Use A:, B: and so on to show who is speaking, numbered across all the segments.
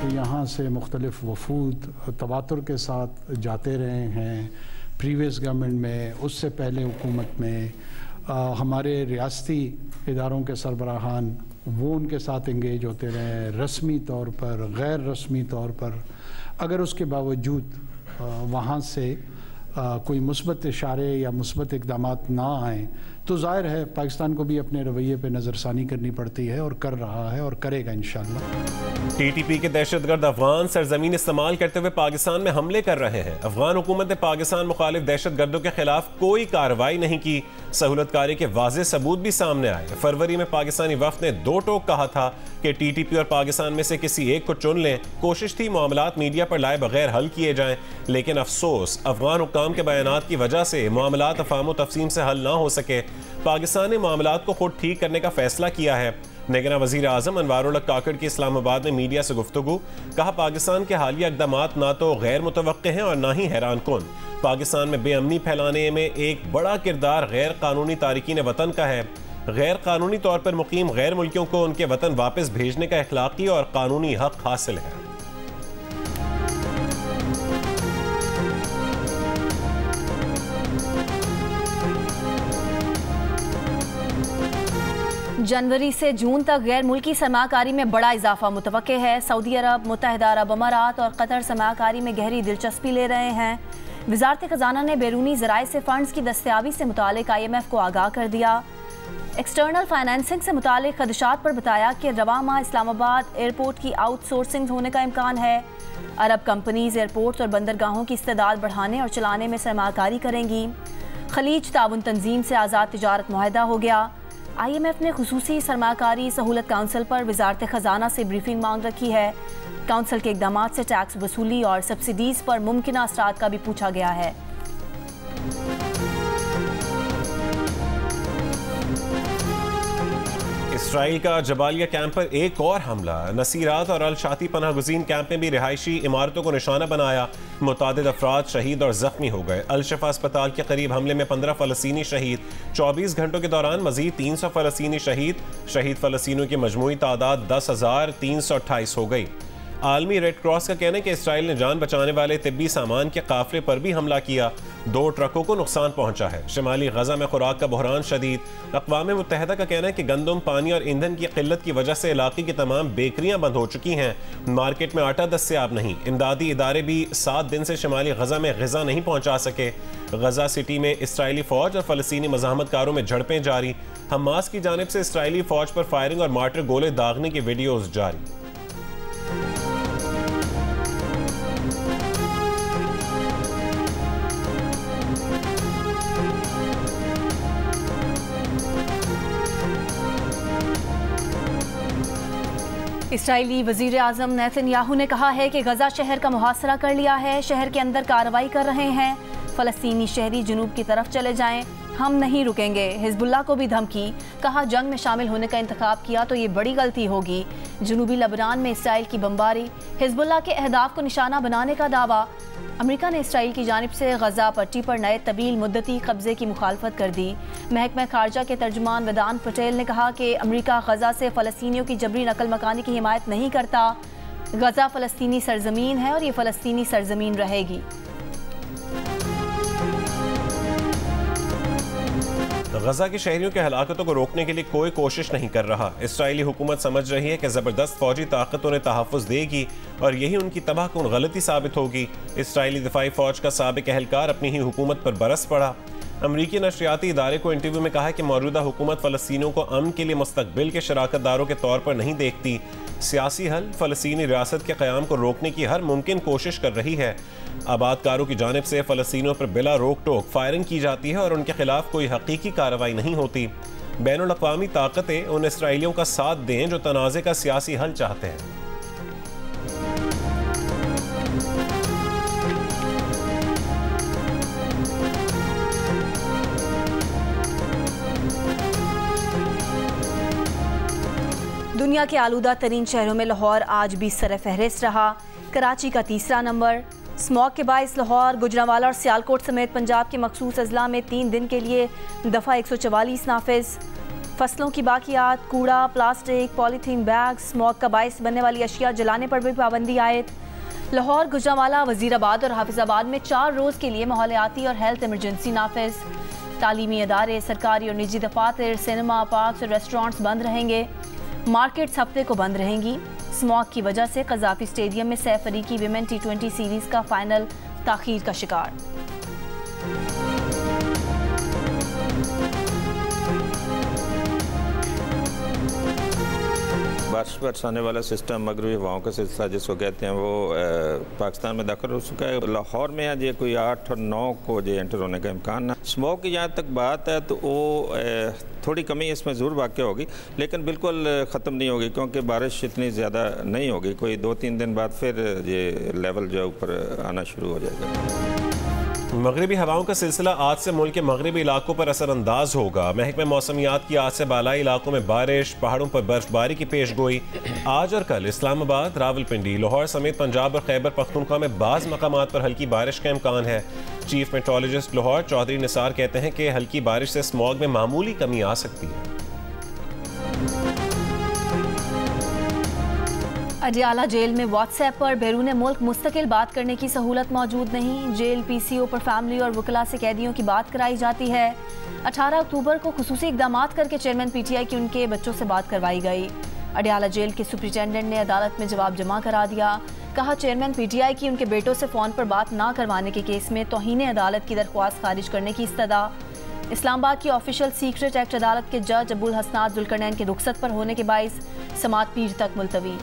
A: यहाँ से मुख्तलिफ वफूद तवातुर के साथ जाते रहे हैं। प्रीवियस गवर्नमेंट में, उससे पहले हुकूमत में हमारे रियासती इदारों के सरबराहान वो उनके साथ इंगेज होते रहे, रस्मी तौर पर, गैर रस्मी तौर पर। अगर उसके बावजूद वहाँ से कोई मुस्बत इशारे या मुस्बत इक़दामात ना आए तो ज़ाहिर है पाकिस्तान को भी अपने रवैये पे नज़रसानी करनी पड़ती है, और कर रहा है और करेगा इंशाअल्लाह।
B: टीटीपी के दहशतगर्द अफगान सरजमीन इस्तेमाल करते हुए पाकिस्तान में हमले कर रहे हैं। अफगान हुकूमत ने पाकिस्तान मुखालिफ दहशतगर्दों के खिलाफ कोई कार्रवाई नहीं की। सहूलतकारी के वाज़ेह सबूत भी सामने आए। फरवरी में पाकिस्तानी वफ्द ने दो टोक कहा था कि टीटीपी और पाकिस्तान में से किसी एक को चुन लें। कोशिश थी मामलात मीडिया पर लाए बगैर हल किए जाएं, लेकिन अफसोस अफगान हुक्काम के बयानात की वजह से मामलात अफाम तफसीम से हल ना हो सके। पाकिस्तान ने मामलात को खुद ठीक करने का फैसला किया है। निगरान वज़ीर आज़म अनवारुल हक काकड़ की इस्लामाबाद में मीडिया से गुफ्तगू, कहा पाकिस्तान के हालिया इक़दामात ना तो गैर मुतवक्के हैं और ना ही हैरान कुन। पाकिस्तान में बेअमनी फैलाने में एक बड़ा किरदार गैर कानूनी तारिकीन वतन का है। गैर कानूनी तौर पर मुकीम गैर मुल्कियों को उनके वतन वापस भेजने का अखलाकी और कानूनी हक हासिल है।
C: जनवरी से जून तक गैर मुल्की सरमाकारी में बड़ा इजाफा मुतवक्के है। सऊदी अरब, मुत्तहिदा अरब अमारात और कतर सरमाकारी में गहरी दिलचस्पी ले रहे हैं। वज़ारत ख़ज़ाना ने बैरूनी ज़राए से फ़ंड्स की दस्तयाबी से मुतालिक IMF को आगाह कर दिया। एक्सटर्नल फाइनेंसिंग से मुतालिक खदशात पर बताया कि रवा माह इस्लामाबाद एयरपोर्ट की आउटसोर्सिंग होने का इम्कान है। अरब कंपनीज एयरपोर्ट्स और बंदरगाहों की इस्तेदाद बढ़ाने और चलाने में सरमाकारी करेंगी। खलीज ताउन तंजीम से आज़ाद तिजारत मुआहदा हो गया। IMF ने खुसूसी सरमाकारी सहूलत काउंसिल पर वज़ारत ख़ज़ाना से ब्रीफिंग मांग रखी है। काउंसिल के इक़दामात से टैक्स वसूली और सब्सिडीज़ पर मुमकिन असरात का भी पूछा गया है।
B: इसराइल का जबालिया कैंप पर एक और हमला। नसीरात और अल शाती पनाह गुज़ीन कैंप में भी रिहायशी इमारतों को निशाना बनाया। मुतादिद अफराद शहीद और जख्मी हो गए। अल शफा अस्पताल के करीब हमले में 15 फ़लस्तीनी शहीद। 24 घंटों के दौरान मजीद 300 फ़लस्तीनी शहीद। शहीद फ़लस्तीनियों की मजमूई तादाद 10,328 हो गई। आलमी रेड क्रॉस का कहना है कि इसराइल ने जान बचाने वाले तिब्बी सामान के काफिले पर भी हमला किया। 2 ट्रकों को नुकसान पहुंचा है। शिमाली गजा में खुराक का बहरान शदीद। अक़वाम मुत्तहिदा का कहना है कि गंदम, पानी और ईंधन की किल्लत की वजह से इलाके की तमाम बेकरियां बंद हो चुकी हैं। मार्केट में आटा दस्तयाब नहीं। इमदादी इदारे भी 7 दिन से शिमाली गजा में ग़िज़ा नहीं पहुंचा सके। गजा सिटी में इसराइली फौज और फ़लस्तीनी मज़ाहमतकारों में झड़पें जारी। हमास की जानिब से इसराइली फौज पर फायरिंग और मार्टर गोले दागने की वीडियोज़ जारी।
C: इसराइली वज़ीर आज़म नेतन्याहू ने कहा है कि गजा शहर का मुहासरा कर लिया है। शहर के अंदर कार्रवाई कर रहे हैं। फ़लस्तीनी शहरी जुनूब की तरफ चले जाएं, हम नहीं रुकेंगे। हिजबुल्लाह को भी धमकी, कहा जंग में शामिल होने का इंतखाब किया तो ये बड़ी गलती होगी। जनूबी लबनान में इसराइल की बमबारी, हिजबुल्लाह के अहदाफ को निशाना बनाने का दावा। अमेरिका ने इसराइल की जानिब से गजा पट्टी पर नए तवील मुद्दती कब्जे की मुखालफत कर दी। महकमा खारजा के तर्जुमान वेदांत पटेल ने कहा कि अमेरिका गजा से फ़लस्तीनियों की जबरी नकल मकानी की हिमायत नहीं करता। गजा फ़लस्तीनी सरजमीन है और ये फ़लस्तीनी सरजमीन रहेगी।
B: गजा के शहरियों के हलाकतों को रोकने के लिए कोई कोशिश नहीं कर रहा। इसराइली हुकूमत समझ रही है कि ज़बरदस्त फौजी ताकत उन्हें तहफ़्फ़ुज़ देगी और यही उनकी तबाहकुन गलती साबित होगी। इसराइली दिफाई फ़ौज का साबिक एहलकार अपनी ही हुकूमत पर बरस पड़ा। अमरीकी नशरियाती इदारे को इंटरव्यू में कहा कि मौजूदा हुकूमत फ़लस्तीनियों को अमन के लिए मुस्तक़बिल के शराकतदारों के तौर पर नहीं देखती। सियासी हल फ़लस्तीनी रियासत के क़याम को रोकने की हर मुमकिन कोशिश कर रही है। आबादकारों की जानिब से फ़लस्तीनियों पर बिला रोक टोक फायरिंग की जाती है और उनके खिलाफ कोई हकीकी कार्रवाई नहीं होती। बैनुल अक़वामी ताकतें उन इसराइलियों का साथ दें जो तनाज़े का सियासी हल चाहते हैं।
C: दुनिया के आलूदा तरीन शहरों में लाहौर आज भी सरफ़हरिस्त रहा। कराची का तीसरा नंबर। स्मॉग के बाइस लाहौर, गुजरांवाला और सियालकोट समेत पंजाब के मखसूस अजला में 3 दिन के लिए दफ़ा 144 नाफिज। फसलों की बाकियात, कूड़ा, प्लास्टिक, पॉलीथीन बैग, स्मॉग का बाइस बनने वाली अशिया जलाने पर भी पाबंदी आयद। लाहौर, गुजरांवाला, वजीराबाद और हाफिजाबाद में 4 रोज़ के लिए माहौलियाती और हेल्थ इमरजेंसी नाफिज। तालीमी अदारे, सरकारी और निजी दफातर, सिनेमा, पार्क्स और रेस्टोरेंट्स बंद रहेंगे। मार्केट्स हफ्ते को बंद रहेंगी। स्मॉग की वजह से कज़ाफी स्टेडियम में सैफ अली की विमेन T20 सीरीज़ का फाइनल ताख़ीर का शिकार।
D: बारिश बरसाने वाला सिस्टम मगरबी हवाओं का सिलसिला जिसको कहते हैं वो पाकिस्तान में दाखिल हो चुका है। लाहौर में आज ये कोई 8 और 9 को जो एंटर होने का इम्कान है। स्मोक की जहाँ तक बात है तो वो थोड़ी कमी इसमें ज़रूर वाक़ होगी, लेकिन बिल्कुल ख़त्म नहीं होगी क्योंकि बारिश इतनी ज़्यादा नहीं होगी। कोई 2-3 दिन बाद फिर ये लेवल जो है ऊपर आना शुरू हो जाएगा।
B: मगरबी हवाओं का सिलसिला आज से मुल्क के मगरबी इलाकों पर असरअंदाज होगा। महकमे मौसमियात की आज से बालाई इलाकों में बारिश, पहाड़ों पर बर्फबारी की पेश गोई। आज और कल इस्लामाबाद, रावलपिंडी, लाहौर समेत पंजाब और खैबर पख्तूनख्वा में बाज़ मकामात पर हल्की बारिश का इम्कान है। चीफ मेट्रोलॉजिस्ट लाहौर चौधरी निसार कहते हैं कि हल्की बारिश से स्मॉग में मामूली कमी आ सकती है।
C: अडियाला जेल में व्हाट्सएप पर बैरून मुल्क मुस्तकिल बात करने की सहूलत मौजूद नहीं। जेल PCO पर फैमिली और वकला से कैदियों की बात कराई जाती है। 18 अक्टूबर को खुसूसी इक़दामात करके चेयरमैन PTI की उनके बच्चों से बात करवाई गई। अडियाला जेल के सुपरिटेंडेंट ने अदालत में जवाब जमा करा दिया। कहा चेयरमैन PTI की उनके बेटों से फ़ोन पर बात ना करवाने के केस में तौहीन अदालत की दरख्वास्त खारिज करने की इस्तदा। इस्लामाबाद की ऑफिशियल सीक्रेट एक्ट अदालत के जज अबुल हसनात जुल्करनैन के रुखसत पर होने के बाइस समात पीर तक मुलतवी।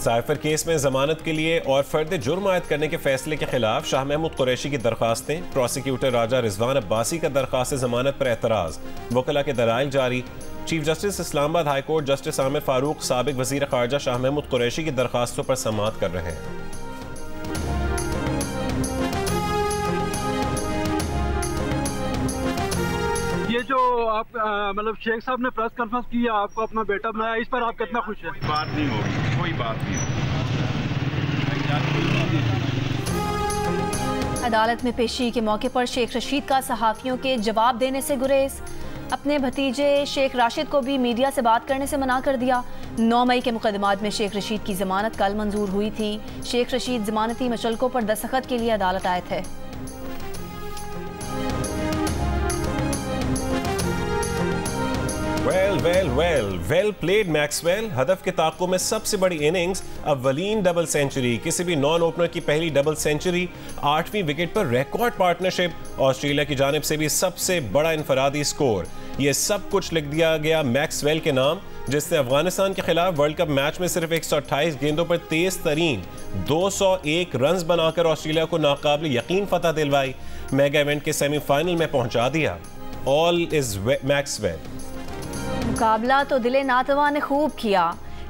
B: साइफर केस में जमानत के लिए और फर्द जुर्म आयद करने के फैसले के खिलाफ शाह महमूद कुरैशी की दरखास्तें। प्रोसिक्यूटर राजा रिजवान अब्बासी का दरखास्त जमानत पर एतराज, वकला के दलाइल जारी। Chief justice Islamabad high court justice Aamir Farooq साबिक वजीर खारजा शाह महमूद कुरैशी की दरखास्तों पर समाअत कर रहे हैं।
E: ये जो आप मतलब शेख साहब ने प्रेस कॉन्फ्रेंस की, आपको अपना बेटा बनाया, इस पर आप कितना खुश हैं?
F: कोई बात नहीं होगी, कोई बात नहीं होगी।
C: अदालत में पेशी के मौके पर शेख रशीद का सहाफ़ियों के जवाब देने से गुरेज। अपने भतीजे शेख राशिद को भी मीडिया से बात करने से मना कर दिया। 9 मई के मुकदमात में शेख रशीद की जमानत कल मंजूर हुई थी। शेख रशीद जमानती मशल्कों पर दस्तखत के लिए अदालत आए थे।
B: Well played Maxwell. हदफ के ताक़ुब में सबसे बड़ी इनिंग्स, अव्वलीन डबल सेंचुरी, किसी भी नॉन ओपनर की पहली डबल सेंचुरी, 8वीं विकेट पर रिकॉर्ड पार्टनरशिप, ऑस्ट्रेलिया की जानिब से भी सबसे बड़ा इनफरादी स्कोर। ये सब कुछ लिख दिया गया मैक्सवेल के नाम, जिसने अफगानिस्तान के खिलाफ वर्ल्ड कप मैच में सिर्फ 128 गेंदों पर तेज तरीन 201 रन बनाकर ऑस्ट्रेलिया को नाकाबिल यकीन फतह दिलवाई, मेगा इवेंट के सेमीफाइनल में पहुंचा दिया। All is Maxwell.
C: मुकाबला तो दिले नातवा ने खूब किया।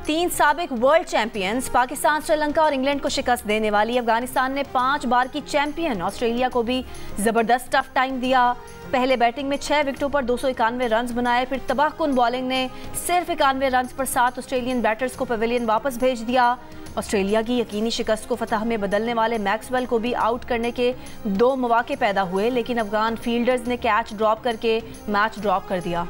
C: 3 साबिक वर्ल्ड चैंपियंस पाकिस्तान, श्रीलंका और इंग्लैंड को शिकस्त देने वाली अफगानिस्तान ने 5 बार की चैंपियन ऑस्ट्रेलिया को भी जबरदस्त टफ टाइम दिया। पहले बैटिंग में 6 विकेटों पर 291 रन बनाए, फिर तबाहकुन बॉलिंग ने सिर्फ 91 रन पर 7 ऑस्ट्रेलियन बैटर्स को पवेलियन वापस भेज दिया। ऑस्ट्रेलिया की यकीनी शिकस्त को फतह में बदलने वाले मैक्सवेल को भी आउट करने के 2 मौके पैदा हुए, लेकिन अफगान फील्डर्स ने कैच ड्रॉप करके मैच ड्रॉप कर दिया।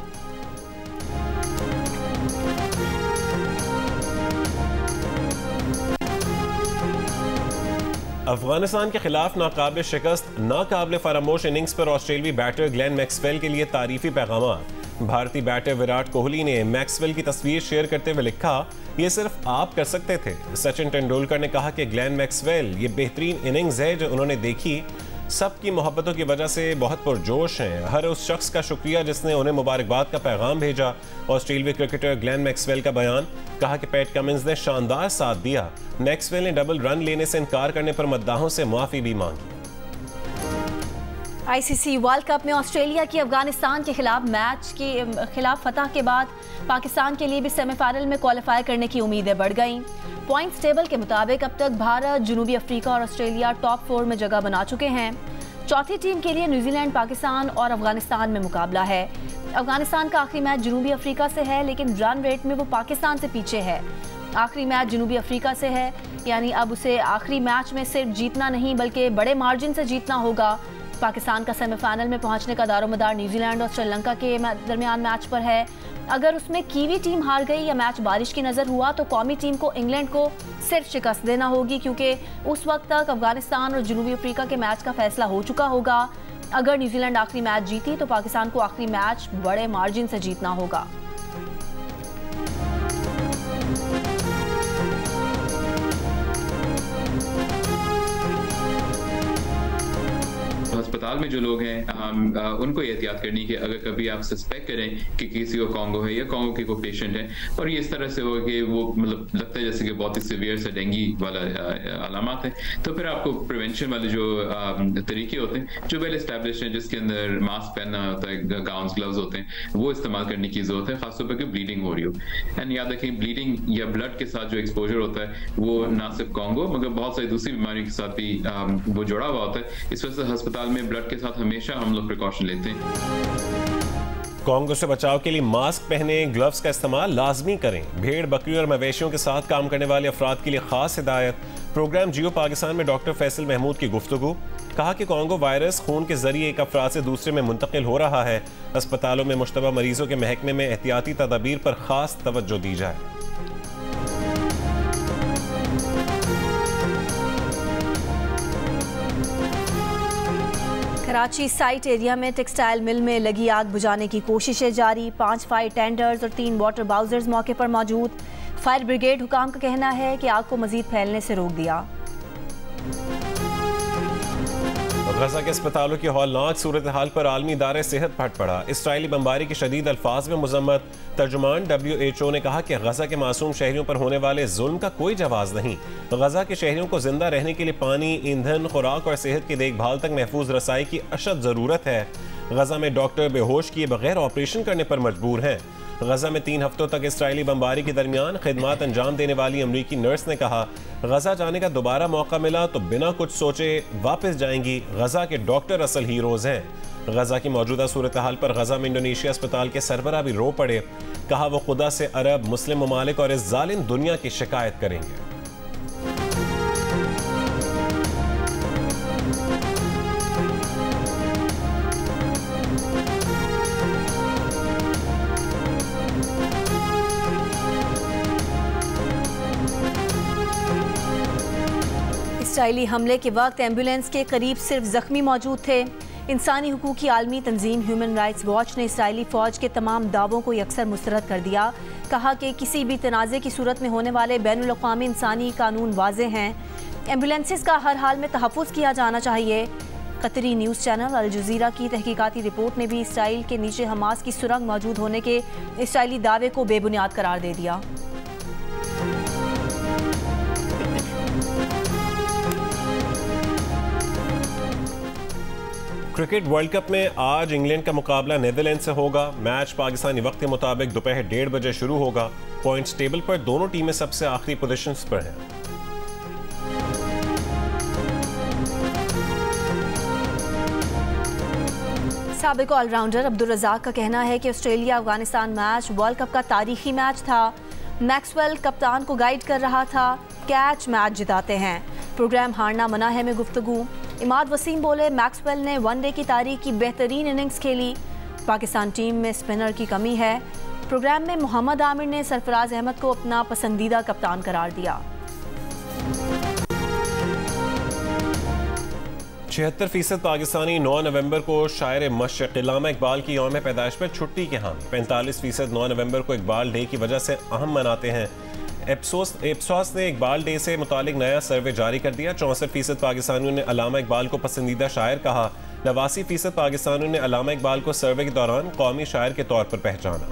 B: अफगानिस्तान के खिलाफ नाकाबिल शिकस्त, नाकाबिल फरामोश इनिंग्स पर ऑस्ट्रेलियाई बैटर ग्लेन मैक्सवेल के लिए तारीफी पैगाम। भारतीय बैटर विराट कोहली ने मैक्सवेल की तस्वीर शेयर करते हुए लिखा, ये सिर्फ आप कर सकते थे। सचिन तेंदुलकर ने कहा कि ग्लेन मैक्सवेल ये बेहतरीन इनिंग्स है जो उन्होंने देखी। सबकी मोहब्बतों की वजह से बहुत पुरजोश हैं। हर उस शख्स का शुक्रिया जिसने उन्हें मुबारकबाद का पैगाम भेजा। ऑस्ट्रेलियाई क्रिकेटर ग्लेन मैक्सवेल का बयान, कहा कि पैट कमिंस ने शानदार साथ दिया। मैक्सवेल ने डबल रन लेने से इनकार करने पर मद्दाहों से माफी भी मांगी।
C: ICC वर्ल्ड कप में ऑस्ट्रेलिया की अफगानिस्तान के खिलाफ मैच के खिलाफ फतह के बाद पाकिस्तान के लिए भी सेमीफाइनल में क्वालिफाई करने की उम्मीदें बढ़ गईं। पॉइंट्स टेबल के मुताबिक अब तक भारत, जनूबी अफ्रीका और ऑस्ट्रेलिया टॉप 4 में जगह बना चुके हैं। चौथी टीम के लिए न्यूजीलैंड, पाकिस्तान और अफगानिस्तान में मुकाबला है। अफगानिस्तान का आखिरी मैच जनूबी अफ्रीका से है, लेकिन रन रेट में वो पाकिस्तान से पीछे है। आखिरी मैच जनूबी अफ्रीका से है, यानी अब उसे आखिरी मैच में सिर्फ जीतना नहीं बल्कि बड़े मार्जिन से जीतना होगा। पाकिस्तान का सेमीफाइनल में पहुंचने का दारोमदार न्यूजीलैंड और श्रीलंका के दरमियान मैच पर है। अगर उसमें कीवी टीम हार गई या मैच बारिश की नज़र हुआ तो कौमी टीम को इंग्लैंड को सिर्फ शिकस्त देना होगी, क्योंकि उस वक्त तक अफगानिस्तान और जनूबी अफ्रीका के मैच का फैसला हो चुका होगा। अगर न्यूजीलैंड आखिरी मैच जीती तो पाकिस्तान को आखिरी मैच बड़े मार्जिन से जीतना होगा।
G: अस्पताल में जो लोग हैं उनको ये एहतियात करनी कि अगर कभी आप सस्पेक्ट करें कि किसी को कॉन्गो है या कॉन्गो की कोई पेशेंट है और ये इस तरह से हो कि वो मतलब लगता है जैसे कि बहुत ही सीवियर से डेंगी वाला अलामात है, तो फिर आपको प्रिवेंशन वाले जो तरीके होते हैं जो वेल एस्टैब्लिश्ड हैं, जिसके अंदर मास्क पहनना होता है, गाउन्स ग्लव्स होते हैं, वो इस्तेमाल करने की जरूरत है, खासतौर पर कि ब्लीडिंग हो रही हो। एंड याद रखें ब्लीडिंग या ब्लड के साथ जो एक्सपोजर होता है वो ना सिर्फ कॉन्गो मगर बहुत सारी दूसरी बीमारियों के साथ भी वो जुड़ा हुआ होता है। इस वजह से अस्पताल में ब्लड के साथ हमेशा हम लोग प्रिकॉशन लेते हैं।
B: कॉन्गो से बचाव के लिए मास्क पहने, ग्लव्स का इस्तेमाल लाजमी करें। भेड़, बकरी और मवेशियों के साथ काम करने वाले अफराद के लिए खास हिदायत। प्रोग्राम जियो पाकिस्तान में डॉक्टर फैसल महमूद की गुफ्तगू। कहा कि कॉन्गो वायरस खून के जरिए एक अफराद से दूसरे में मुंतकिल हो रहा है। अस्पतालों में मुश्तबा मरीजों के महकमे में एहतियाती तदाबीर पर खास तवज्जो दी जाए।
C: कराची साइट एरिया में टेक्सटाइल मिल में लगी आग बुझाने की कोशिशें जारी। 5 फायर टेंडर्स और 3 वाटर बाउजर्स मौके पर मौजूद। फायर ब्रिगेड हुकाम का कहना है कि आग को मजीद फैलने से रोक दिया।
B: गजा के अस्पतालों की हौलनाक सूरत हाल पर आलमी इदारे सेहत फट पड़ा। इसराइली बमबारी की शदीद अल्फाज में मुजम्मत। तर्जुमान WHO ने कहा कि गजा के मासूम शहरियों पर होने वाले जुल्म का कोई जवाब नहीं। गजा के शहरियों को जिंदा रहने के लिए पानी, ईंधन, खुराक और सेहत की देखभाल तक महफूज रसाई की अशद जरूरत है। गजा में डॉक्टर बेहोश किए बगैर ऑपरेशन करने पर मजबूर हैं। गजा में 3 हफ्तों तक इसराइली बमबारी के दरमियान खिदमात अंजाम देने वाली अमरीकी नर्स ने कहा, गजा जाने का दोबारा मौका मिला तो बिना कुछ सोचे वापस जाएंगी। गजा के डॉक्टर असल हीरोज हैं। गजा की मौजूदा सूरत हाल पर गजा में इंडोनेशिया अस्पताल के सरबराह भी रो पड़े। कहा वो खुदा से अरब, मुस्लिम ममालिक और इस जालिम दुनिया की शिकायत करेंगे।
C: इसराइली हमले के वक्त एम्बुलेंस के करीब सिर्फ जख्मी मौजूद थे। इंसानी हुकूक की आलमी तंजीम ह्यूमन राइट्स वॉच ने इसराइली फौज के तमाम दावों को यकसर मुस्तरद कर दिया। कहा कि किसी भी तनाज़े की सूरत में होने वाले बैनुल अक़वामी इंसानी कानून वाज़े हैं। एम्बुलेंसेस का हर हाल में तहफ़्फ़ुज़ किया जाना चाहिए। कतरी न्यूज़ चैनल अल जज़ीरा की तहकीकाती रिपोर्ट ने भी इसराइल के नीचे हमास की सुरंग मौजूद होने के इसराइली दावे को बेबुनियाद करार दे दिया।
B: क्रिकेट वर्ल्ड कप में आज इंग्लैंड का मुकाबला नीदरलैंड से होगा। मैच पाकिस्तानी वक्त के मुताबिक दोपहर 1:30 बजे शुरू होगा। पॉइंट्स टेबल पर दोनों टीमें सबसे आखिरी पोजीशंस पर हैं।
C: साबिक ऑलराउंडर अब्दुल रज़ाक का कहना है कि Australia Afghanistan match world cup का तारीखी मैच था। मैक्सवेल कप्तान को गाइड कर रहा था। कैच मैच जिताते हैं, प्रोग्राम हारना मना है में गुफ्तगू। इमाद वसीम बोले, मैक्सवेल ने वनडे की तारीख की बेहतरीन इनिंग्स खेली। पाकिस्तान टीम में स्पिनर की कमी है। प्रोग्राम में मोहम्मद आमिर ने सरफराज अहमद को अपना पसंदीदा कप्तान करार दिया।
B: 76% पाकिस्तानी 9 नवंबर को शायर मशरिक़ अल्लामा इकबाल की यौम पैदाइश पर छुट्टी के हामी। 45% 9 नवंबर को इकबाल डे की वजह से अहम मनाते हैं। एप्सोस ने इकबाल डे से मुतालिक नया सर्वे जारी कर दिया। 64% पाकिस्तानियों ने अल्लामा इकबाल को पसंदीदा शायर कहा। 89% पाकिस्तानियों ने अल्लामा इकबाल को सर्वे के दौरान कौमी शायर के तौर पर पहचाना।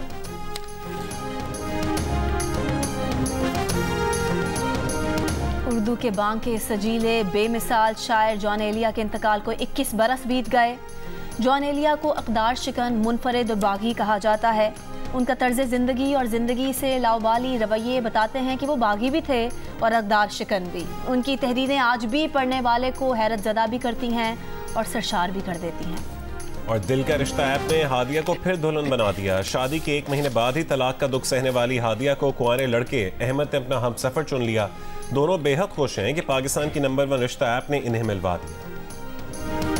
C: उर्दू के बांके सजीले बेमिसाल शायर जॉन एलिया के इंतकाल को 21 बरस बीत गए। जॉन एलिया को अक़दार शिकन, मुनफरिद और बागी कहा जाता है। उनका तर्ज ज़िंदगी और ज़िंदगी से लावाली रवैये बताते हैं कि वो बागी भी थे और अक़दार शिकन भी। उनकी तहरीरें आज भी पढ़ने वाले को हैरत ज़दा भी करती हैं और सरशार भी कर देती हैं।
B: और दिल का रिश्ता ऐप ने हादिया को फिर दुल्हन बना दिया। शादी के 1 महीने बाद ही तलाक का दुख सहने वाली हादिया को कुंवारे लड़के अहमद ने अपना हमसफर चुन लिया। दोनों बेहद खुश हैं कि पाकिस्तान की नंबर 1 रिश्ता ऐप ने इन्हें मिलवा दिया।